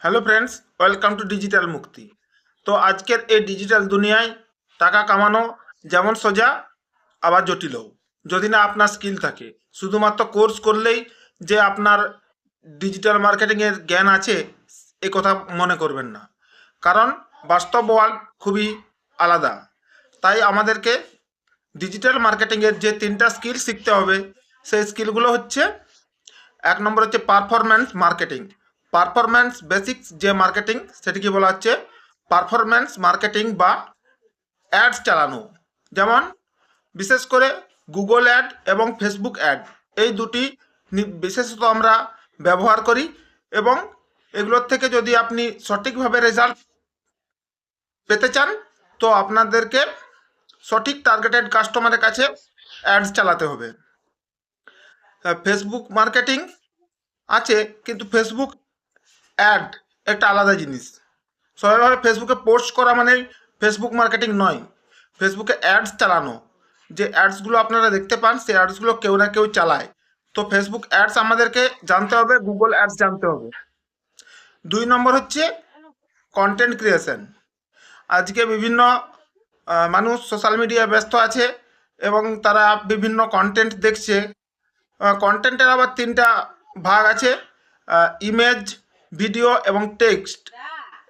Hello friends, welcome to digital মুক্তি। তো আজকের এই ডিজিটাল দুনিয়ায় টাকা কামানো যেমন সোজা আবার জটিলও, যদি না আপনার স্কিল থাকে। শুধুমাত্র কোর্স করলেই যে আপনার ডিজিটাল মার্কেটিংয়ের জ্ঞান আছে এ কথা মনে করবেন না, কারণ বাস্তব ওয়ার্ল্ড খুবই আলাদা। তাই আমাদেরকে ডিজিটাল মার্কেটিংয়ের যে তিনটা স্কিল শিখতে হবে, সেই স্কিলগুলো হচ্ছে: এক নম্বর হচ্ছে পারফরম্যান্স মার্কেটিং। পারফরম্যান্স বেসিক্স যে মার্কেটিং, সেটিকে বলা হচ্ছে পারফরম্যান্স মার্কেটিং বা অ্যাডস চালানো। যেমন বিশেষ করে গুগল অ্যাড এবং ফেসবুক অ্যাড, এই দুটি বিশেষত আমরা ব্যবহার করি, এবং এগুলোর থেকে যদি আপনি সঠিকভাবে রেজাল্ট পেতে চান তো আপনাদেরকে সঠিক টার্গেটেড কাস্টমারের কাছে অ্যাডস চালাতে হবে। ফেসবুক মার্কেটিং আছে, কিন্তু ফেসবুক অ্যাড একটা আলাদা জিনিস। সবাইভাবে ফেসবুকে পোস্ট করা মানেই ফেসবুক মার্কেটিং নয়। ফেসবুকে অ্যাডস চালানো, যে অ্যাডসগুলো আপনারা দেখতে পান সেই অ্যাডসগুলো কেউ না কেউ চালায়। তো ফেসবুক অ্যাডস আমাদেরকে জানতে হবে, গুগল অ্যাডস জানতে হবে। 2 নম্বর হচ্ছে কন্টেন্ট ক্রিয়েশন। আজকে বিভিন্ন মানুষ সোশ্যাল মিডিয়ায় ব্যস্ত আছে এবং তারা বিভিন্ন কন্টেন্ট দেখছে। কন্টেন্টের আবার 3টা ভাগ আছে: ইমেজ, ভিডিও এবং টেক্সট।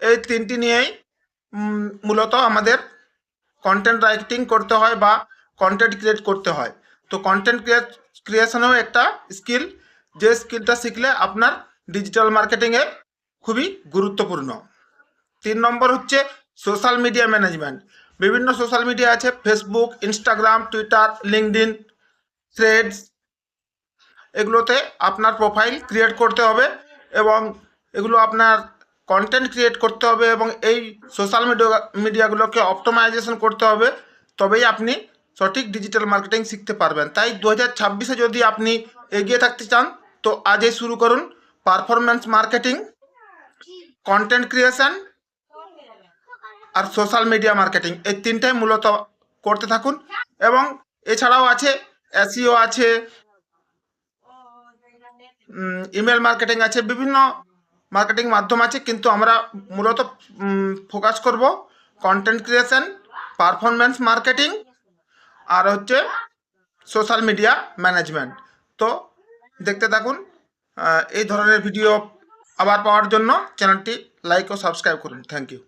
এই 3টি নিয়েই মূলত আমাদের কন্টেন্ট রাইটিং করতে হয় বা কন্টেন্ট ক্রিয়েট করতে হয়। তো কন্টেন্ট ক্রিয়েশনেও একটা স্কিল, যে স্কিলটা শিখলে আপনার ডিজিটাল মার্কেটিংয়ে খুবই গুরুত্বপূর্ণ। 3 নম্বর হচ্ছে সোশ্যাল মিডিয়া ম্যানেজমেন্ট। বিভিন্ন সোশ্যাল মিডিয়া আছে: Facebook, Instagram, Twitter, LinkedIn, threads. এগুলোতে আপনার প্রোফাইল ক্রিয়েট করতে হবে এবং এগুলো আপনার কন্টেন্ট ক্রিয়েট করতে হবে, এবং এই সোশ্যাল মিডিয়াগুলোকে অপটোমাইজেশন করতে হবে। তবেই আপনি সঠিক ডিজিটাল মার্কেটিং শিখতে পারবেন। তাই 2026-এ যদি আপনি এগিয়ে থাকতে চান তো আজই শুরু করুন। পারফরম্যান্স মার্কেটিং, কন্টেন্ট ক্রিয়েশন আর সোশ্যাল মিডিয়া মার্কেটিং, এই 3টাই মূলত করতে থাকুন। এবং এছাড়াও আছে এসইও আছে, ইমেল মার্কেটিং আছে, বিভিন্ন মার্কেটিং মাধ্যম আছে, কিন্তু আমরা মূলত ফোকাস করব কন্টেন্ট ক্রিয়েশন, পারফরম্যান্স মার্কেটিং আর হচ্ছে সোশ্যাল মিডিয়া ম্যানেজমেন্ট। তো দেখতে থাকুন। এই ধরনের ভিডিও আবার পাওয়ার জন্য চ্যানেলটি লাইক ও সাবস্ক্রাইব করুন। Thank you.